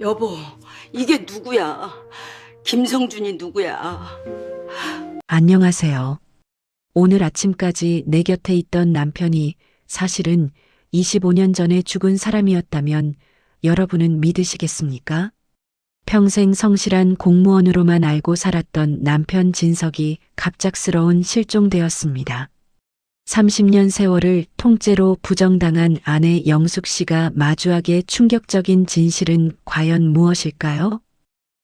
여보, 이게 누구야? 김성준이 누구야? 안녕하세요. 오늘 아침까지 내 곁에 있던 남편이 사실은 25년 전에 죽은 사람이었다면 여러분은 믿으시겠습니까? 평생 성실한 공무원으로만 알고 살았던 남편 진석이 갑작스러운 실종되었습니다. 30년 세월을 통째로 부정당한 아내 영숙 씨가 마주하게 충격적인 진실은 과연 무엇일까요?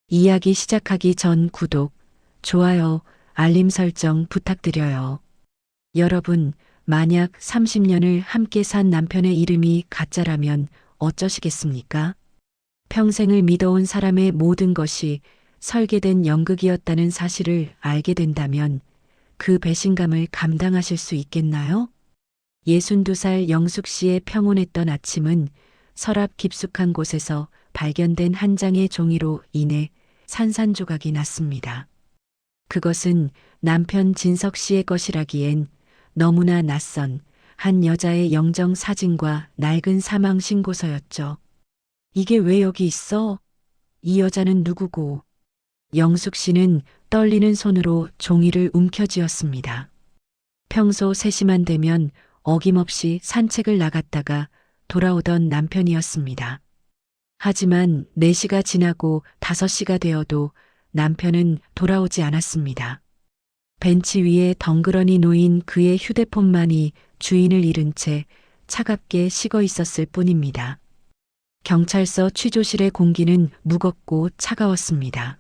이야기 시작하기 전 구독, 좋아요, 알림 설정 부탁드려요. 여러분, 만약 30년을 함께 산 남편의 이름이 가짜라면 어쩌시겠습니까? 평생을 믿어온 사람의 모든 것이 설계된 연극이었다는 사실을 알게 된다면 그 배신감을 감당하실 수 있겠나요? 62살 영숙 씨의 평온했던 아침은 서랍 깊숙한 곳에서 발견된 한 장의 종이로 인해 산산조각이 났습니다. 그것은 남편 진석 씨의 것이라기엔 너무나 낯선 한 여자의 영정 사진과 낡은 사망 신고서였죠. 이게 왜 여기 있어? 이 여자는 누구고? 영숙 씨는 떨리는 손으로 종이를 움켜쥐었습니다. 평소 3시만 되면 어김없이 산책을 나갔다가 돌아오던 남편이었습니다. 하지만 4시가 지나고 5시가 되어도 남편은 돌아오지 않았습니다. 벤치 위에 덩그러니 놓인 그의 휴대폰만이 주인을 잃은 채 차갑게 식어 있었을 뿐입니다. 경찰서 취조실의 공기는 무겁고 차가웠습니다.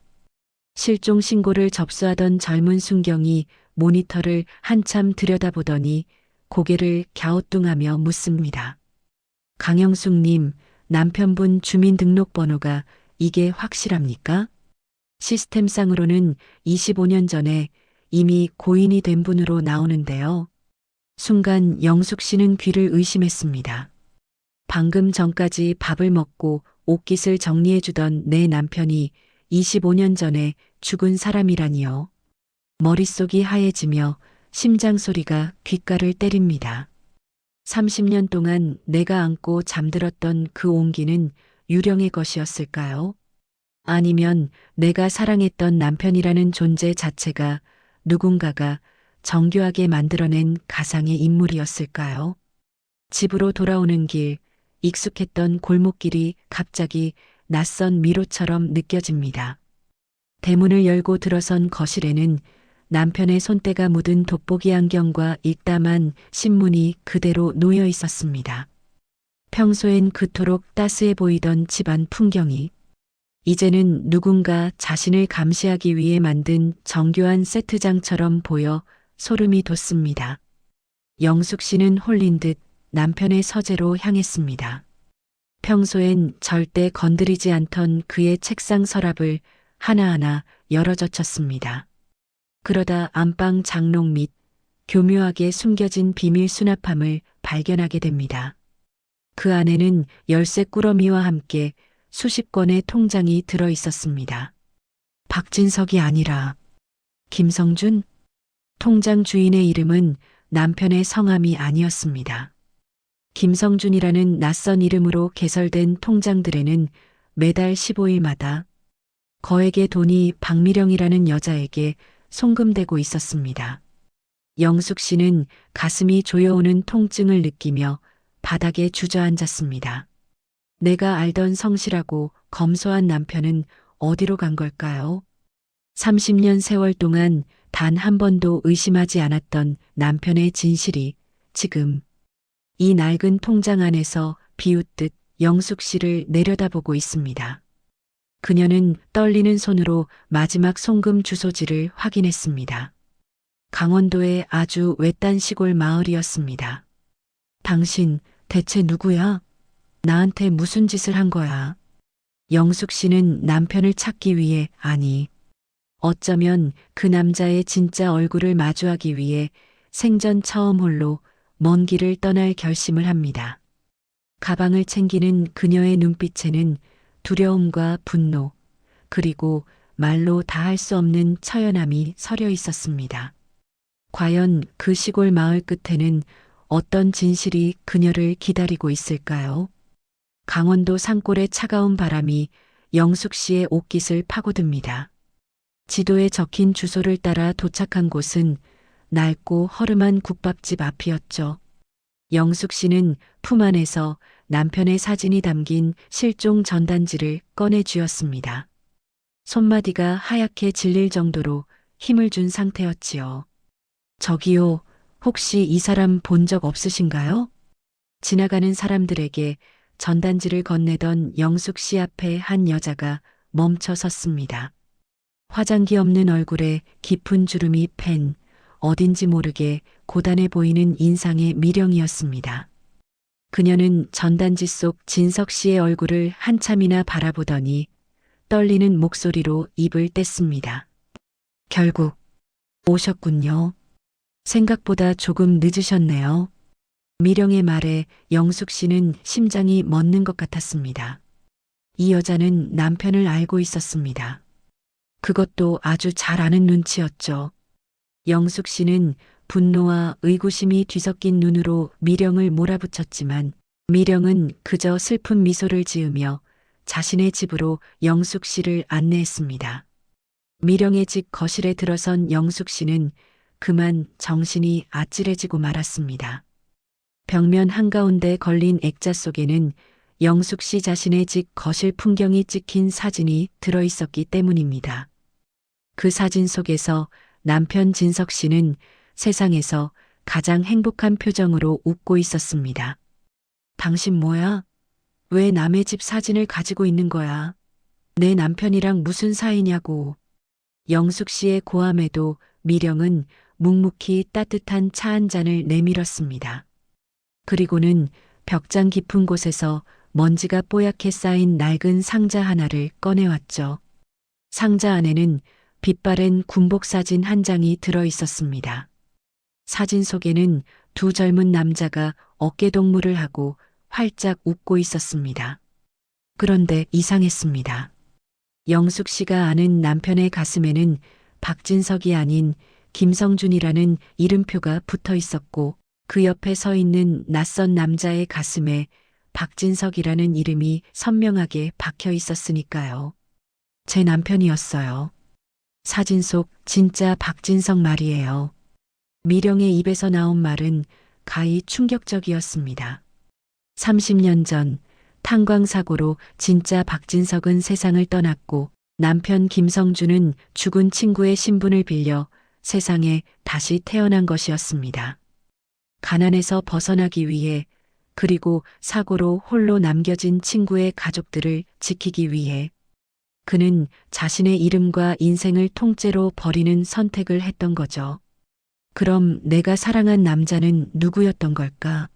실종 신고를 접수하던 젊은 순경이 모니터를 한참 들여다보더니 고개를 갸우뚱하며 묻습니다. 강영숙님, 남편분 주민등록번호가 이게 확실합니까? 시스템상으로는 25년 전에 이미 고인이 된 분으로 나오는데요. 순간 영숙 씨는 귀를 의심했습니다. 방금 전까지 밥을 먹고 옷깃을 정리해주던 내 남편이 25년 전에 죽은 사람이라니요. 머릿속이 하얘지며 심장 소리가 귓가를 때립니다. 30년 동안 내가 안고 잠들었던 그 온기는 유령의 것이었을까요? 아니면 내가 사랑했던 남편이라는 존재 자체가 누군가가 정교하게 만들어낸 가상의 인물이었을까요? 집으로 돌아오는 길, 익숙했던 골목길이 갑자기 낯선 미로처럼 느껴집니다. 대문을 열고 들어선 거실에는 남편의 손때가 묻은 돋보기 안경과 읽다만 신문이 그대로 놓여 있었습니다. 평소엔 그토록 따스해 보이던 집안 풍경이 이제는 누군가 자신을 감시하기 위해 만든 정교한 세트장처럼 보여 소름이 돋습니다. 영숙 씨는 홀린 듯 남편의 서재로 향했습니다. 평소엔 절대 건드리지 않던 그의 책상 서랍을 하나하나 열어젖혔습니다. 그러다 안방 장롱 밑 교묘하게 숨겨진 비밀 수납함을 발견하게 됩니다. 그 안에는 열쇠 꾸러미와 함께 수십 건의 통장이 들어 있었습니다. 박진석이 아니라 김성준? 통장 주인의 이름은 남편의 성함이 아니었습니다. 김성준이라는 낯선 이름으로 개설된 통장들에는 매달 15일마다 거액의 돈이 박미령이라는 여자에게 송금되고 있었습니다. 영숙 씨는 가슴이 조여오는 통증을 느끼며 바닥에 주저앉았습니다. 내가 알던 성실하고 검소한 남편은 어디로 간 걸까요? 30년 세월 동안 단 한 번도 의심하지 않았던 남편의 진실이 지금 이 낡은 통장 안에서 비웃듯 영숙 씨를 내려다보고 있습니다. 그녀는 떨리는 손으로 마지막 송금 주소지를 확인했습니다. 강원도의 아주 외딴 시골 마을이었습니다. 당신 대체 누구야? 나한테 무슨 짓을 한 거야? 영숙 씨는 남편을 찾기 위해, 아니, 어쩌면 그 남자의 진짜 얼굴을 마주하기 위해 생전 처음 홀로 먼 길을 떠날 결심을 합니다. 가방을 챙기는 그녀의 눈빛에는 두려움과 분노, 그리고 말로 다 할 수 없는 처연함이 서려 있었습니다. 과연 그 시골 마을 끝에는 어떤 진실이 그녀를 기다리고 있을까요? 강원도 산골의 차가운 바람이 영숙 씨의 옷깃을 파고듭니다. 지도에 적힌 주소를 따라 도착한 곳은 낡고 허름한 국밥집 앞이었죠. 영숙 씨는 품 안에서 남편의 사진이 담긴 실종 전단지를 꺼내 쥐었습니다. 손마디가 하얗게 질릴 정도로 힘을 준 상태였지요. 저기요, 혹시 이 사람 본 적 없으신가요? 지나가는 사람들에게 전단지를 건네던 영숙 씨 앞에 한 여자가 멈춰 섰습니다. 화장기 없는 얼굴에 깊은 주름이 팬 어딘지 모르게 고단해 보이는 인상의 미령이었습니다. 그녀는 전단지 속 진석 씨의 얼굴을 한참이나 바라보더니 떨리는 목소리로 입을 뗐습니다. 결국 오셨군요. 생각보다 조금 늦으셨네요. 미령의 말에 영숙 씨는 심장이 멎는 것 같았습니다. 이 여자는 남편을 알고 있었습니다. 그것도 아주 잘 아는 눈치였죠. 영숙 씨는 분노와 의구심이 뒤섞인 눈으로 미령을 몰아붙였지만 미령은 그저 슬픈 미소를 지으며 자신의 집으로 영숙 씨를 안내했습니다. 미령의 집 거실에 들어선 영숙 씨는 그만 정신이 아찔해지고 말았습니다. 벽면 한가운데 걸린 액자 속에는 영숙 씨 자신의 집 거실 풍경이 찍힌 사진이 들어 있었기 때문입니다. 그 사진 속에서 남편 진석 씨는 세상에서 가장 행복한 표정으로 웃고 있었습니다. 당신 뭐야? 왜 남의 집 사진을 가지고 있는 거야? 내 남편이랑 무슨 사이냐고. 영숙 씨의 고함에도 미령은 묵묵히 따뜻한 차 한 잔을 내밀었습니다. 그리고는 벽장 깊은 곳에서 먼지가 뽀얗게 쌓인 낡은 상자 하나를 꺼내왔죠. 상자 안에는 빛바랜 군복 사진 한 장이 들어 있었습니다. 사진 속에는 두 젊은 남자가 어깨동무를 하고 활짝 웃고 있었습니다. 그런데 이상했습니다. 영숙 씨가 아는 남편의 가슴에는 박진석이 아닌 김성준이라는 이름표가 붙어 있었고 그 옆에 서 있는 낯선 남자의 가슴에 박진석이라는 이름이 선명하게 박혀 있었으니까요. 제 남편이었어요. 사진 속 진짜 박진석 말이에요. 미령의 입에서 나온 말은 가히 충격적이었습니다. 30년 전 탄광사고로 진짜 박진석은 세상을 떠났고 남편 김성준은 죽은 친구의 신분을 빌려 세상에 다시 태어난 것이었습니다. 가난에서 벗어나기 위해 그리고 사고로 홀로 남겨진 친구의 가족들을 지키기 위해 그는 자신의 이름과 인생을 통째로 버리는 선택을 했던 거죠. 그럼 내가 사랑한 남자는 누구였던 걸까?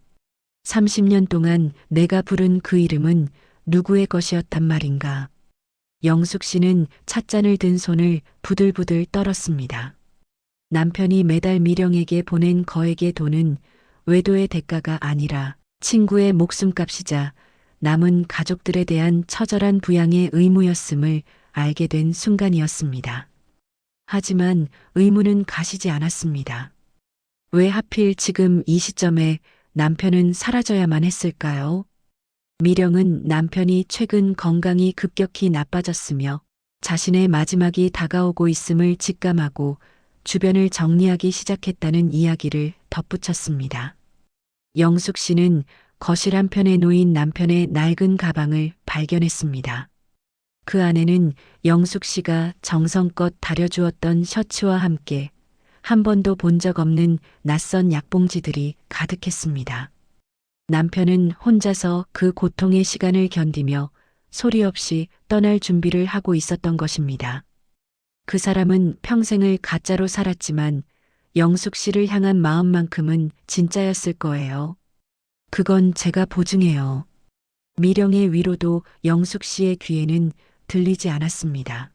30년 동안 내가 부른 그 이름은 누구의 것이었단 말인가? 영숙 씨는 찻잔을 든 손을 부들부들 떨었습니다. 남편이 매달 미령에게 보낸 거액의 돈은 외도의 대가가 아니라 친구의 목숨값이자 남은 가족들에 대한 처절한 부양의 의무였음을 알게 된 순간이었습니다. 하지만 의무는 가시지 않았습니다. 왜 하필 지금 이 시점에 남편은 사라져야만 했을까요? 미령은 남편이 최근 건강이 급격히 나빠졌으며 자신의 마지막이 다가오고 있음을 직감하고 주변을 정리하기 시작했다는 이야기를 덧붙였습니다. 영숙 씨는 거실 한편에 놓인 남편의 낡은 가방을 발견했습니다. 그 안에는 영숙 씨가 정성껏 다려주었던 셔츠와 함께 한 번도 본 적 없는 낯선 약봉지들이 가득했습니다. 남편은 혼자서 그 고통의 시간을 견디며 소리 없이 떠날 준비를 하고 있었던 것입니다. 그 사람은 평생을 가짜로 살았지만 영숙 씨를 향한 마음만큼은 진짜였을 거예요. 그건 제가 보증해요. 미령의 위로도 영숙 씨의 귀에는 들리지 않았습니다.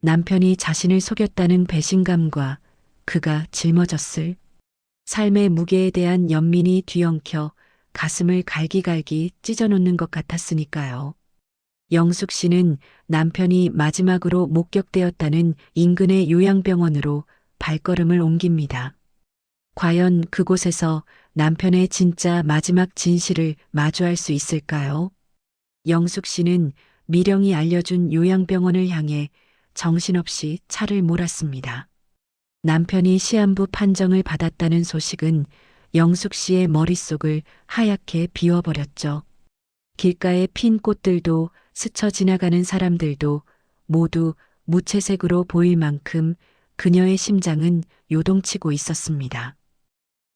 남편이 자신을 속였다는 배신감과 그가 짊어졌을 삶의 무게에 대한 연민이 뒤엉켜 가슴을 갈기갈기 찢어놓는 것 같았으니까요. 영숙 씨는 남편이 마지막으로 목격되었다는 인근의 요양병원으로 발걸음을 옮깁니다. 과연 그곳에서 남편의 진짜 마지막 진실을 마주할 수 있을까요? 영숙 씨는 미령이 알려준 요양병원을 향해 정신없이 차를 몰았습니다. 남편이 시한부 판정을 받았다는 소식은 영숙 씨의 머릿속을 하얗게 비워버렸죠. 길가의 핀 꽃들도 스쳐 지나가는 사람들도 모두 무채색으로 보일 만큼 그녀의 심장은 요동치고 있었습니다.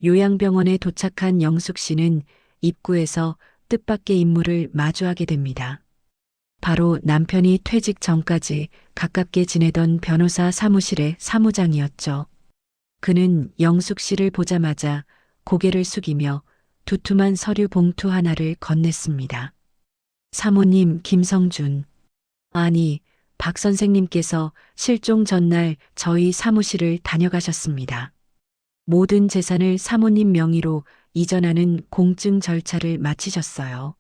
요양병원에 도착한 영숙 씨는 입구에서 뜻밖의 인물을 마주하게 됩니다. 바로 남편이 퇴직 전까지 가깝게 지내던 변호사 사무실의 사무장이었죠. 그는 영숙 씨를 보자마자 고개를 숙이며 두툼한 서류 봉투 하나를 건넸습니다. 사모님 김성준. 아니, 박 선생님께서 실종 전날 저희 사무실을 다녀가셨습니다. 모든 재산을 사모님 명의로 이전하는 공증 절차를 마치셨어요.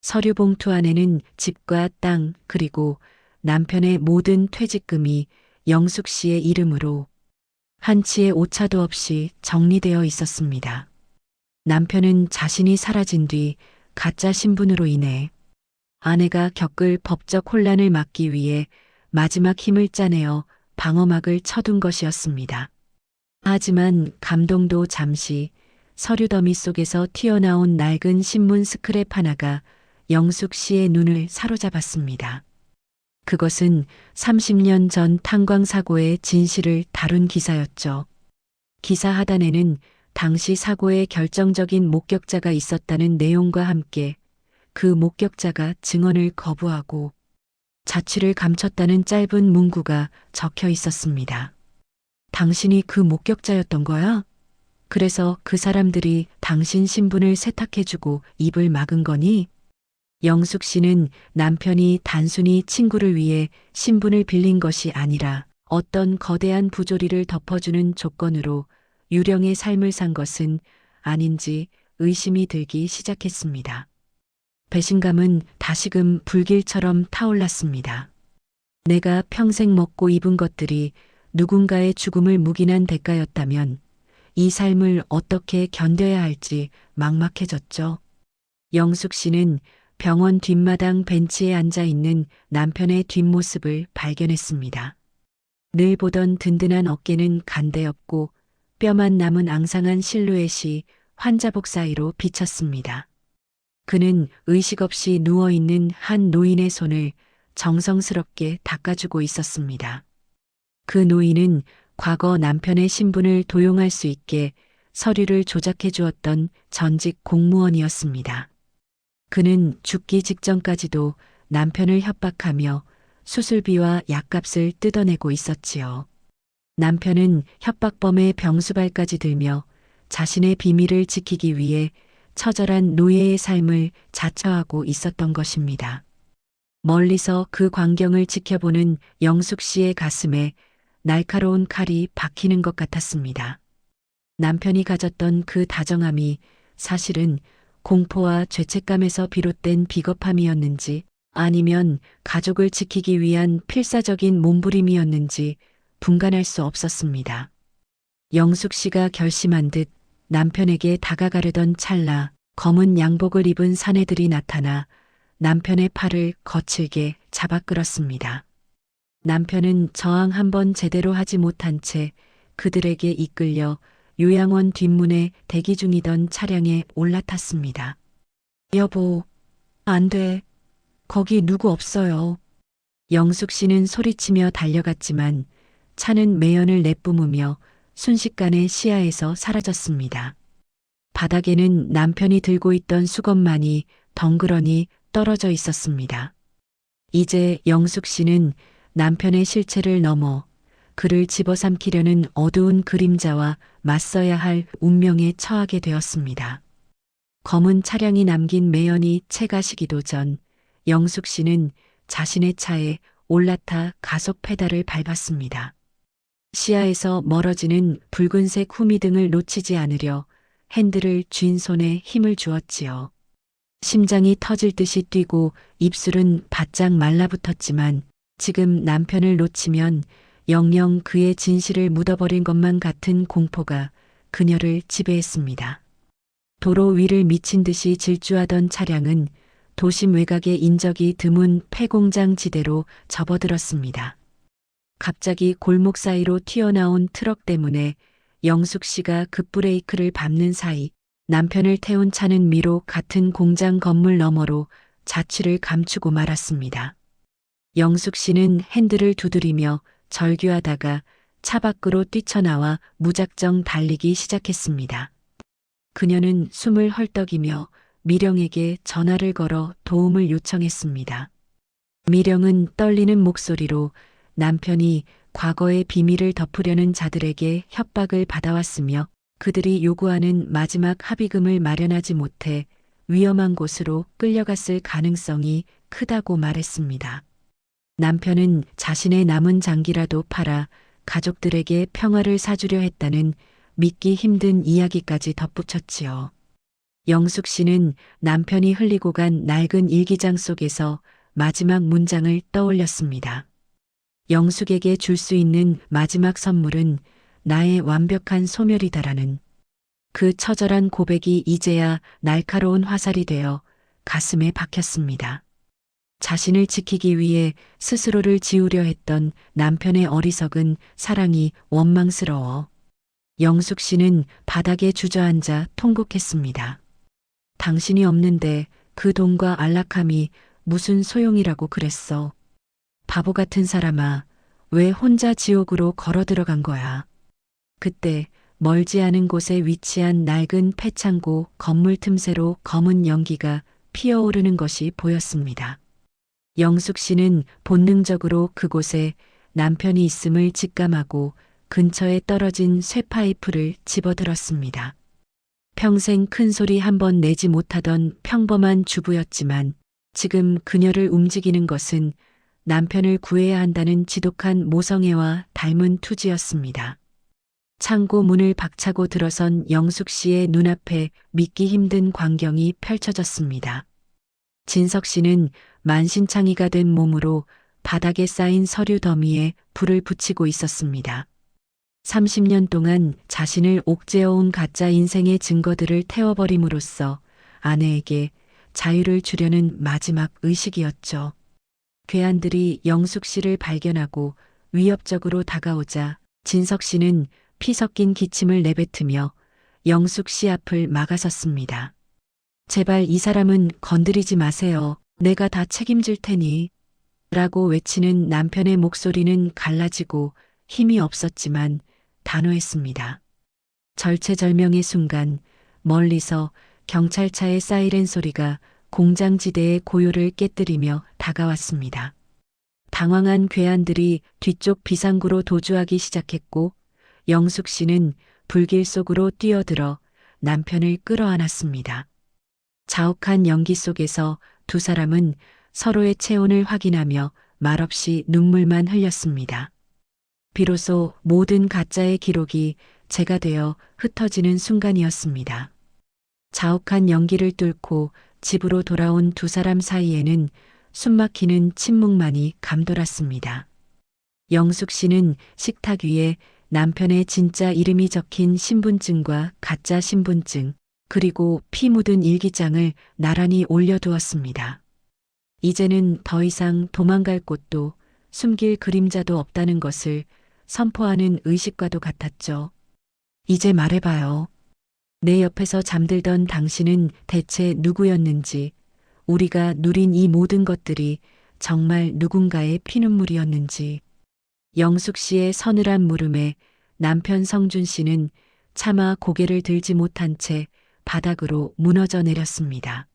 서류 봉투 안에는 집과 땅 그리고 남편의 모든 퇴직금이 영숙 씨의 이름으로 한치의 오차도 없이 정리되어 있었습니다. 남편은 자신이 사라진 뒤 가짜 신분으로 인해 아내가 겪을 법적 혼란을 막기 위해 마지막 힘을 짜내어 방어막을 쳐둔 것이었습니다. 하지만 감동도 잠시 서류 더미 속에서 튀어나온 낡은 신문 스크랩 하나가 영숙 씨의 눈을 사로잡았습니다. 그것은 30년 전 탄광 사고의 진실을 다룬 기사였죠. 기사 하단에는 당시 사고의 결정적인 목격자가 있었다는 내용과 함께 그 목격자가 증언을 거부하고 자취를 감췄다는 짧은 문구가 적혀 있었습니다. 당신이 그 목격자였던 거야? 그래서 그 사람들이 당신 신분을 세탁해주고 입을 막은 거니? 영숙 씨는 남편이 단순히 친구를 위해 신분을 빌린 것이 아니라 어떤 거대한 부조리를 덮어주는 조건으로 유령의 삶을 산 것은 아닌지 의심이 들기 시작했습니다. 배신감은 다시금 불길처럼 타올랐습니다. 내가 평생 먹고 입은 것들이 누군가의 죽음을 묵인한 대가였다면 이 삶을 어떻게 견뎌야 할지 막막해졌죠. 영숙 씨는 병원 뒷마당 벤치에 앉아 있는 남편의 뒷모습을 발견했습니다. 늘 보던 든든한 어깨는 간대없고 뼈만 남은 앙상한 실루엣이 환자복 사이로 비쳤습니다. 그는 의식 없이 누워있는 한 노인의 손을 정성스럽게 닦아주고 있었습니다. 그 노인은 과거 남편의 신분을 도용할 수 있게 서류를 조작해 주었던 전직 공무원이었습니다. 그는 죽기 직전까지도 남편을 협박하며 수술비와 약값을 뜯어내고 있었지요. 남편은 협박범의 병수발까지 들며 자신의 비밀을 지키기 위해 처절한 노예의 삶을 자처하고 있었던 것입니다. 멀리서 그 광경을 지켜보는 영숙 씨의 가슴에 날카로운 칼이 박히는 것 같았습니다. 남편이 가졌던 그 다정함이 사실은 공포와 죄책감에서 비롯된 비겁함이었는지 아니면 가족을 지키기 위한 필사적인 몸부림이었는지 분간할 수 없었습니다. 영숙 씨가 결심한 듯 남편에게 다가가려던 찰나 검은 양복을 입은 사내들이 나타나 남편의 팔을 거칠게 잡아 끌었습니다. 남편은 저항 한번 제대로 하지 못한 채 그들에게 이끌려 요양원 뒷문에 대기 중이던 차량에 올라탔습니다. 여보, 안 돼. 거기 누구 없어요. 영숙 씨는 소리치며 달려갔지만 차는 매연을 내뿜으며 순식간에 시야에서 사라졌습니다. 바닥에는 남편이 들고 있던 수건만이 덩그러니 떨어져 있었습니다. 이제 영숙 씨는 남편의 실체를 넘어 그를 집어삼키려는 어두운 그림자와 맞서야 할 운명에 처하게 되었습니다. 검은 차량이 남긴 매연이 채가시기도 전 영숙 씨는 자신의 차에 올라타 가속 페달을 밟았습니다. 시야에서 멀어지는 붉은색 후미등을 놓치지 않으려 핸들을 쥔 손에 힘을 주었지요. 심장이 터질 듯이 뛰고 입술은 바짝 말라붙었지만 지금 남편을 놓치면 영영 그의 진실을 묻어버린 것만 같은 공포가 그녀를 지배했습니다. 도로 위를 미친 듯이 질주하던 차량은 도심 외곽의 인적이 드문 폐공장 지대로 접어들었습니다. 갑자기 골목 사이로 튀어나온 트럭 때문에 영숙 씨가 급브레이크를 밟는 사이 남편을 태운 차는 미로 같은 공장 건물 너머로 자취를 감추고 말았습니다. 영숙 씨는 핸들을 두드리며 절규하다가 차 밖으로 뛰쳐나와 무작정 달리기 시작했습니다. 그녀는 숨을 헐떡이며 미령에게 전화를 걸어 도움을 요청했습니다. 미령은 떨리는 목소리로 남편이 과거의 비밀을 덮으려는 자들에게 협박을 받아왔으며 그들이 요구하는 마지막 합의금을 마련하지 못해 위험한 곳으로 끌려갔을 가능성이 크다고 말했습니다. 남편은 자신의 남은 장기라도 팔아 가족들에게 평화를 사주려 했다는 믿기 힘든 이야기까지 덧붙였지요. 영숙 씨는 남편이 흘리고 간 낡은 일기장 속에서 마지막 문장을 떠올렸습니다. 영숙에게 줄 수 있는 마지막 선물은 나의 완벽한 소멸이다라는 그 처절한 고백이 이제야 날카로운 화살이 되어 가슴에 박혔습니다. 자신을 지키기 위해 스스로를 지우려 했던 남편의 어리석은 사랑이 원망스러워 영숙 씨는 바닥에 주저앉아 통곡했습니다. 당신이 없는데 그 돈과 안락함이 무슨 소용이라고 그랬어. 바보 같은 사람아, 왜 혼자 지옥으로 걸어 들어간 거야. 그때 멀지 않은 곳에 위치한 낡은 폐창고 건물 틈새로 검은 연기가 피어오르는 것이 보였습니다. 영숙 씨는 본능적으로 그곳에 남편이 있음을 직감하고 근처에 떨어진 쇠파이프를 집어들었습니다. 평생 큰 소리 한 번 내지 못하던 평범한 주부였지만 지금 그녀를 움직이는 것은 남편을 구해야 한다는 지독한 모성애와 닮은 투지였습니다. 창고 문을 박차고 들어선 영숙 씨의 눈앞에 믿기 힘든 광경이 펼쳐졌습니다. 진석 씨는 만신창이가 된 몸으로 바닥에 쌓인 서류 더미에 불을 붙이고 있었습니다. 30년 동안 자신을 옥죄어온 가짜 인생의 증거들을 태워버림으로써 아내에게 자유를 주려는 마지막 의식이었죠. 괴한들이 영숙 씨를 발견하고 위협적으로 다가오자 진석 씨는 피 섞인 기침을 내뱉으며 영숙 씨 앞을 막아섰습니다. 제발 이 사람은 건드리지 마세요. 내가 다 책임질 테니. 라고 외치는 남편의 목소리는 갈라지고 힘이 없었지만 단호했습니다. 절체절명의 순간 멀리서 경찰차의 사이렌 소리가 공장지대의 고요를 깨뜨리며 다가왔습니다. 당황한 괴한들이 뒤쪽 비상구로 도주하기 시작했고 영숙 씨는 불길 속으로 뛰어들어 남편을 끌어안았습니다. 자욱한 연기 속에서 두 사람은 서로의 체온을 확인하며 말없이 눈물만 흘렸습니다. 비로소 모든 가짜의 기록이 재가 되어 흩어지는 순간이었습니다. 자욱한 연기를 뚫고 집으로 돌아온 두 사람 사이에는 숨막히는 침묵만이 감돌았습니다. 영숙 씨는 식탁 위에 남편의 진짜 이름이 적힌 신분증과 가짜 신분증, 그리고 피 묻은 일기장을 나란히 올려두었습니다. 이제는 더 이상 도망갈 곳도 숨길 그림자도 없다는 것을 선포하는 의식과도 같았죠. 이제 말해봐요. 내 옆에서 잠들던 당신은 대체 누구였는지, 우리가 누린 이 모든 것들이 정말 누군가의 피눈물이었는지. 영숙 씨의 서늘한 물음에 남편 성준 씨는 차마 고개를 들지 못한 채 바닥으로 무너져 내렸습니다.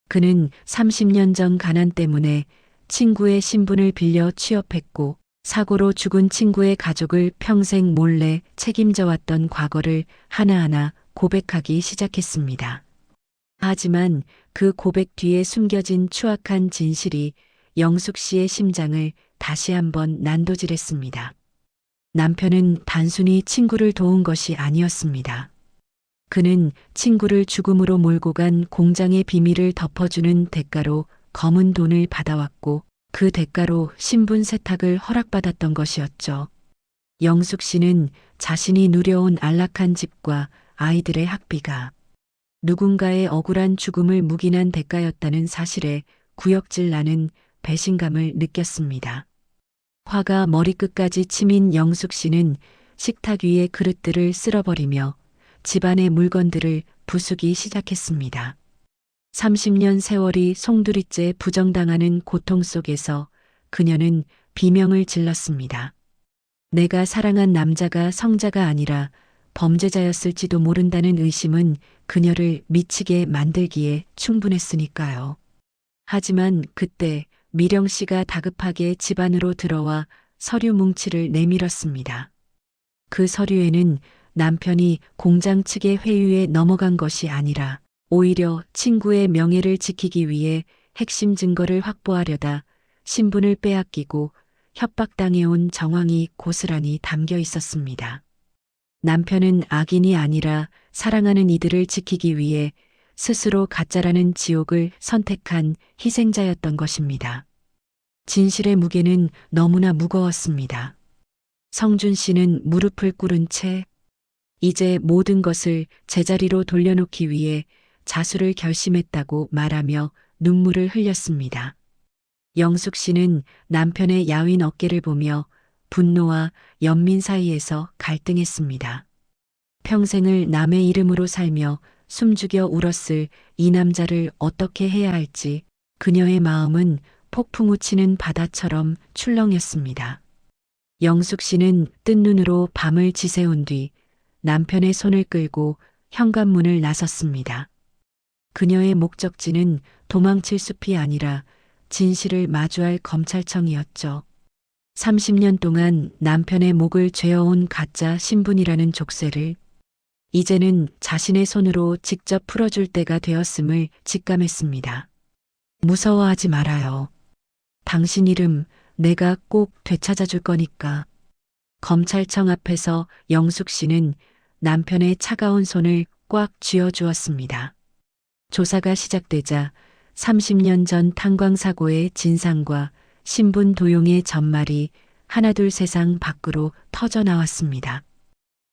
그는 30년 전 가난 때문에 친구의 신분을 빌려 취업했고 사고로 죽은 친구의 가족을 평생 몰래 책임져 왔던 과거를 하나하나 고백하기 시작했습니다. 하지만 그 고백 뒤에 숨겨진 추악한 진실이 영숙 씨의 심장을 다시 한번 난도질했습니다. 남편은 단순히 친구를 도운 것이 아니었습니다. 그는 친구를 죽음으로 몰고 간 공장의 비밀을 덮어주는 대가로 검은 돈을 받아왔고 그 대가로 신분 세탁을 허락받았던 것이었죠. 영숙 씨는 자신이 누려온 안락한 집과 아이들의 학비가 누군가의 억울한 죽음을 묵인한 대가였다는 사실에 구역질 나는 배신감을 느꼈습니다. 화가 머리끝까지 치민 영숙 씨는 식탁 위의 그릇들을 쓸어버리며 집안의 물건들을 부수기 시작했습니다. 30년 세월이 송두리째 부정당하는 고통 속에서 그녀는 비명을 질렀습니다. 내가 사랑한 남자가 성자가 아니라 범죄자였을지도 모른다는 의심은 그녀를 미치게 만들기에 충분했으니까요. 하지만 그때 미령 씨가 다급하게 집 안으로 들어와 서류 뭉치를 내밀었습니다. 그 서류에는 남편이 공장 측의 회유에 넘어간 것이 아니라 오히려 친구의 명예를 지키기 위해 핵심 증거를 확보하려다 신분을 빼앗기고 협박당해온 정황이 고스란히 담겨 있었습니다. 남편은 악인이 아니라 사랑하는 이들을 지키기 위해 스스로 가짜라는 지옥을 선택한 희생자였던 것입니다. 진실의 무게는 너무나 무거웠습니다. 성준 씨는 무릎을 꿇은 채 이제 모든 것을 제자리로 돌려놓기 위해 자수를 결심했다고 말하며 눈물을 흘렸습니다. 영숙 씨는 남편의 야윈 어깨를 보며 분노와 연민 사이에서 갈등했습니다. 평생을 남의 이름으로 살며 숨죽여 울었을 이 남자를 어떻게 해야 할지 그녀의 마음은 폭풍우 치는 바다처럼 출렁였습니다. 영숙 씨는 뜬 눈으로 밤을 지새운 뒤 남편의 손을 끌고 현관문을 나섰습니다. 그녀의 목적지는 도망칠 숲이 아니라 진실을 마주할 검찰청이었죠. 30년 동안 남편의 목을 죄어온 가짜 신분이라는 족쇄를 이제는 자신의 손으로 직접 풀어줄 때가 되었음을 직감했습니다. 무서워하지 말아요. 당신 이름 내가 꼭 되찾아줄 거니까. 검찰청 앞에서 영숙 씨는 남편의 차가운 손을 꽉 쥐어주었습니다. 조사가 시작되자 30년 전 탄광사고의 진상과 신분 도용의 전말이 하나둘 세상 밖으로 터져 나왔습니다.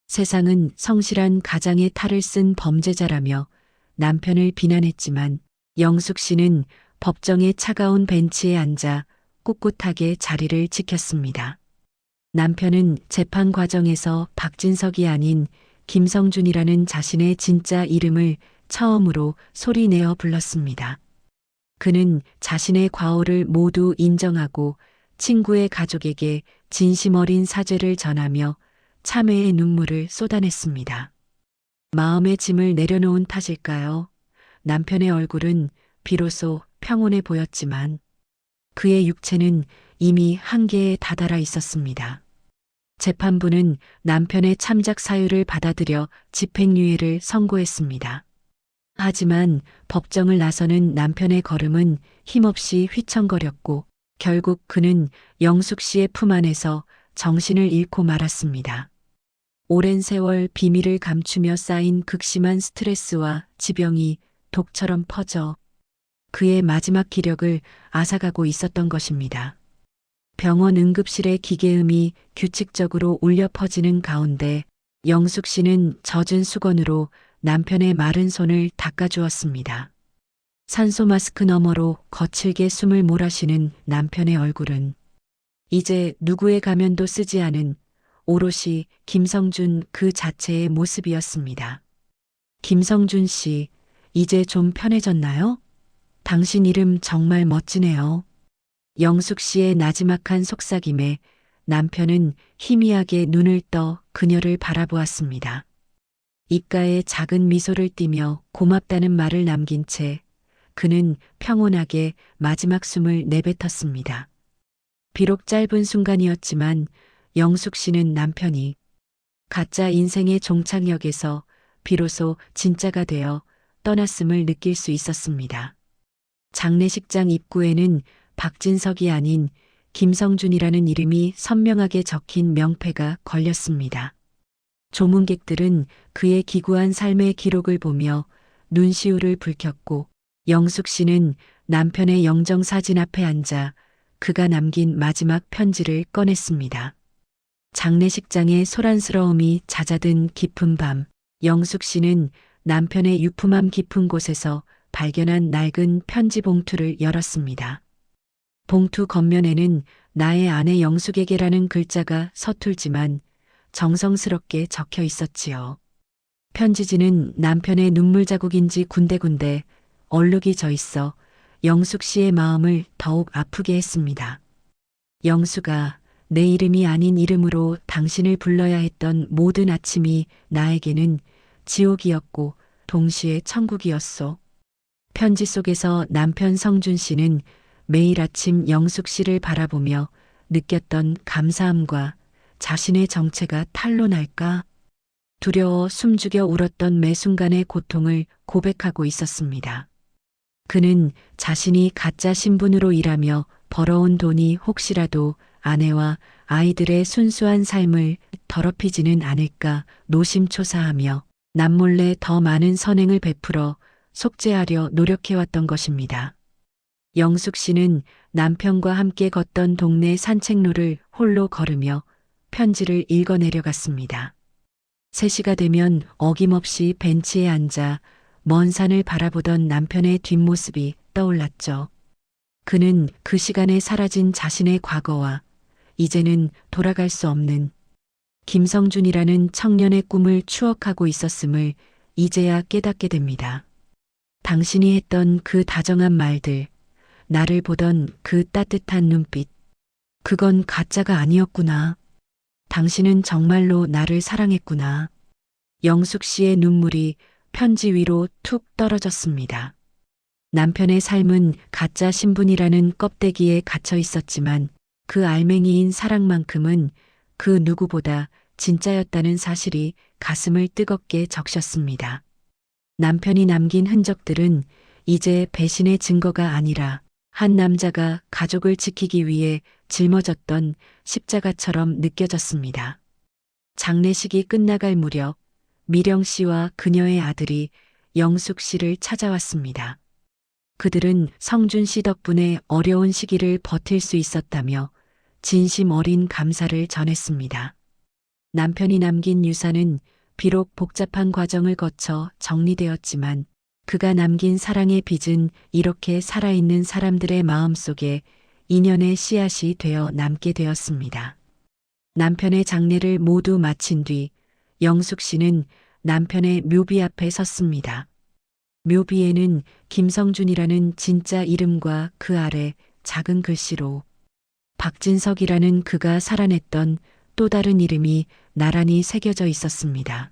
세상은 성실한 가장의 탈을 쓴 범죄자라며 남편을 비난했지만 영숙 씨는 법정의 차가운 벤치에 앉아 꿋꿋하게 자리를 지켰습니다. 남편은 재판 과정에서 박진석이 아닌 김성준이라는 자신의 진짜 이름을 처음으로 소리내어 불렀습니다. 그는 자신의 과오를 모두 인정하고 친구의 가족에게 진심 어린 사죄를 전하며 참회의 눈물을 쏟아냈습니다. 마음의 짐을 내려놓은 탓일까요? 남편의 얼굴은 비로소 평온해 보였지만 그의 육체는 이미 한계에 다다라 있었습니다. 재판부는 남편의 참작 사유를 받아들여 집행유예를 선고했습니다. 하지만 법정을 나서는 남편의 걸음은 힘없이 휘청거렸고 결국 그는 영숙 씨의 품 안에서 정신을 잃고 말았습니다. 오랜 세월 비밀을 감추며 쌓인 극심한 스트레스와 지병이 독처럼 퍼져 그의 마지막 기력을 앗아가고 있었던 것입니다. 병원 응급실의 기계음이 규칙적으로 울려 퍼지는 가운데 영숙 씨는 젖은 수건으로 남편의 마른 손을 닦아주었습니다. 산소 마스크 너머로 거칠게 숨을 몰아쉬는 남편의 얼굴은 이제 누구의 가면도 쓰지 않은 오롯이 김성준 그 자체의 모습이었습니다. 김성준 씨, 이제 좀 편해졌나요? 당신 이름 정말 멋지네요. 영숙 씨의 나지막한 속삭임에 남편은 희미하게 눈을 떠 그녀를 바라보았습니다. 입가에 작은 미소를 띠며 고맙다는 말을 남긴 채 그는 평온하게 마지막 숨을 내뱉었습니다. 비록 짧은 순간이었지만 영숙 씨는 남편이 가짜 인생의 종착역에서 비로소 진짜가 되어 떠났음을 느낄 수 있었습니다. 장례식장 입구에는 박진석이 아닌 김성준이라는 이름이 선명하게 적힌 명패가 걸렸습니다. 조문객들은 그의 기구한 삶의 기록을 보며 눈시울을 붉혔고 영숙 씨는 남편의 영정사진 앞에 앉아 그가 남긴 마지막 편지를 꺼냈습니다. 장례식장의 소란스러움이 잦아든 깊은 밤, 영숙 씨는 남편의 유품함 깊은 곳에서 발견한 낡은 편지 봉투를 열었습니다. 봉투 겉면에는 나의 아내 영숙에게라는 글자가 서툴지만 정성스럽게 적혀 있었지요. 편지지는 남편의 눈물 자국인지 군데군데 얼룩이 져 있어 영숙 씨의 마음을 더욱 아프게 했습니다. 영숙아, 내 이름이 아닌 이름으로 당신을 불러야 했던 모든 아침이 나에게는 지옥이었고 동시에 천국이었소. 편지 속에서 남편 성준 씨는 매일 아침 영숙 씨를 바라보며 느꼈던 감사함과 자신의 정체가 탄로날까 두려워 숨죽여 울었던 매 순간의 고통을 고백하고 있었습니다. 그는 자신이 가짜 신분으로 일하며 벌어온 돈이 혹시라도 아내와 아이들의 순수한 삶을 더럽히지는 않을까 노심초사하며 남몰래 더 많은 선행을 베풀어 속죄하려 노력해왔던 것입니다. 영숙 씨는 남편과 함께 걷던 동네 산책로를 홀로 걸으며 편지를 읽어내려갔습니다. 3시가 되면 어김없이 벤치에 앉아 먼 산을 바라보던 남편의 뒷모습이 떠올랐죠. 그는 그 시간에 사라진 자신의 과거와 이제는 돌아갈 수 없는 김성준이라는 청년의 꿈을 추억하고 있었음을 이제야 깨닫게 됩니다. 당신이 했던 그 다정한 말들, 나를 보던 그 따뜻한 눈빛, 그건 가짜가 아니었구나. 당신은 정말로 나를 사랑했구나. 영숙 씨의 눈물이 편지 위로 툭 떨어졌습니다. 남편의 삶은 가짜 신분이라는 껍데기에 갇혀 있었지만 그 알맹이인 사랑만큼은 그 누구보다 진짜였다는 사실이 가슴을 뜨겁게 적셨습니다. 남편이 남긴 흔적들은 이제 배신의 증거가 아니라 한 남자가 가족을 지키기 위해 짊어졌던 십자가처럼 느껴졌습니다. 장례식이 끝나갈 무렵 미령 씨와 그녀의 아들이 영숙 씨를 찾아왔습니다. 그들은 성준 씨 덕분에 어려운 시기를 버틸 수 있었다며 진심 어린 감사를 전했습니다. 남편이 남긴 유산은 비록 복잡한 과정을 거쳐 정리되었지만 그가 남긴 사랑의 빚은 이렇게 살아있는 사람들의 마음속에 인연의 씨앗이 되어 남게 되었습니다. 남편의 장례를 모두 마친 뒤 영숙 씨는 남편의 묘비 앞에 섰습니다. 묘비에는 김성준이라는 진짜 이름과 그 아래 작은 글씨로 박진석이라는 그가 살아냈던 또 다른 이름이 나란히 새겨져 있었습니다.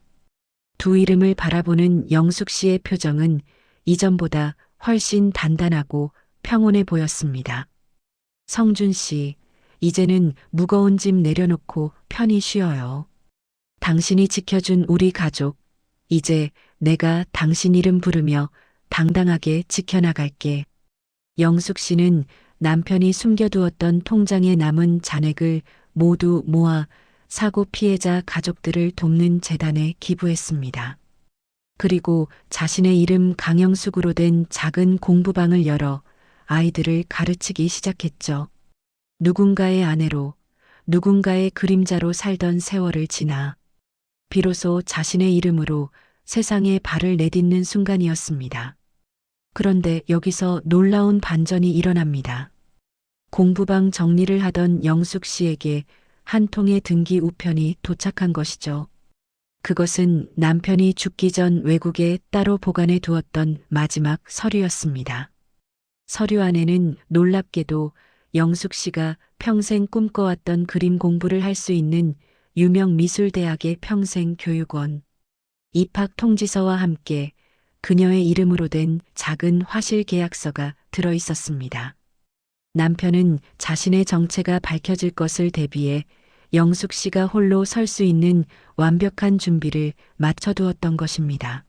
두 이름을 바라보는 영숙 씨의 표정은 이전보다 훨씬 단단하고 평온해 보였습니다. 성준 씨, 이제는 무거운 짐 내려놓고 편히 쉬어요. 당신이 지켜준 우리 가족, 이제 내가 당신 이름 부르며 당당하게 지켜나갈게. 영숙 씨는 남편이 숨겨두었던 통장에 남은 잔액을 모두 모아 사고 피해자 가족들을 돕는 재단에 기부했습니다. 그리고 자신의 이름 강영숙으로 된 작은 공부방을 열어 아이들을 가르치기 시작했죠. 누군가의 아내로, 누군가의 그림자로 살던 세월을 지나 비로소 자신의 이름으로 세상에 발을 내딛는 순간이었습니다. 그런데 여기서 놀라운 반전이 일어납니다. 공부방 정리를 하던 영숙 씨에게 한 통의 등기 우편이 도착한 것이죠. 그것은 남편이 죽기 전 외국에 따로 보관해 두었던 마지막 서류였습니다. 서류 안에는 놀랍게도 영숙 씨가 평생 꿈꿔왔던 그림 공부를 할 수 있는 유명 미술대학의 평생 교육원, 입학 통지서와 함께 그녀의 이름으로 된 작은 화실 계약서가 들어 있었습니다. 남편은 자신의 정체가 밝혀질 것을 대비해 영숙 씨가 홀로 설 수 있는 완벽한 준비를 마쳐두었던 것입니다.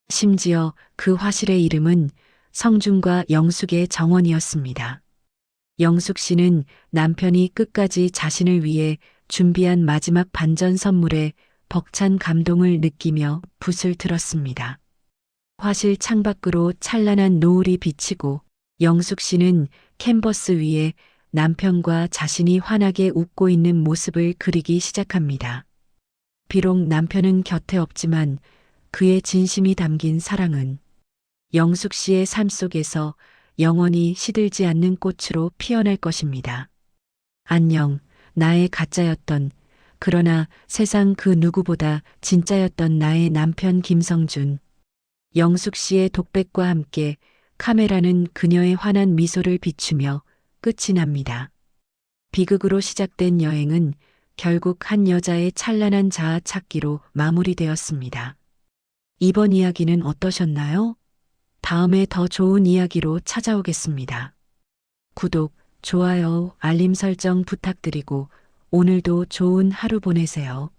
심지어 그 화실의 이름은 성준과 영숙의 정원이었습니다. 영숙 씨는 남편이 끝까지 자신을 위해 준비한 마지막 반전 선물에 벅찬 감동을 느끼며 붓을 들었습니다. 화실 창밖으로 찬란한 노을이 비치고 영숙 씨는 캔버스 위에 남편과 자신이 환하게 웃고 있는 모습을 그리기 시작합니다. 비록 남편은 곁에 없지만 그의 진심이 담긴 사랑은 영숙 씨의 삶 속에서 영원히 시들지 않는 꽃으로 피어날 것입니다. 안녕, 나의 가짜였던, 그러나 세상 그 누구보다 진짜였던 나의 남편 김성준. 영숙 씨의 독백과 함께 카메라는 그녀의 환한 미소를 비추며 끝이 납니다. 비극으로 시작된 여행은 결국 한 여자의 찬란한 자아 찾기로 마무리되었습니다. 이번 이야기는 어떠셨나요? 다음에 더 좋은 이야기로 찾아오겠습니다. 구독, 좋아요, 알림 설정 부탁드리고 오늘도 좋은 하루 보내세요.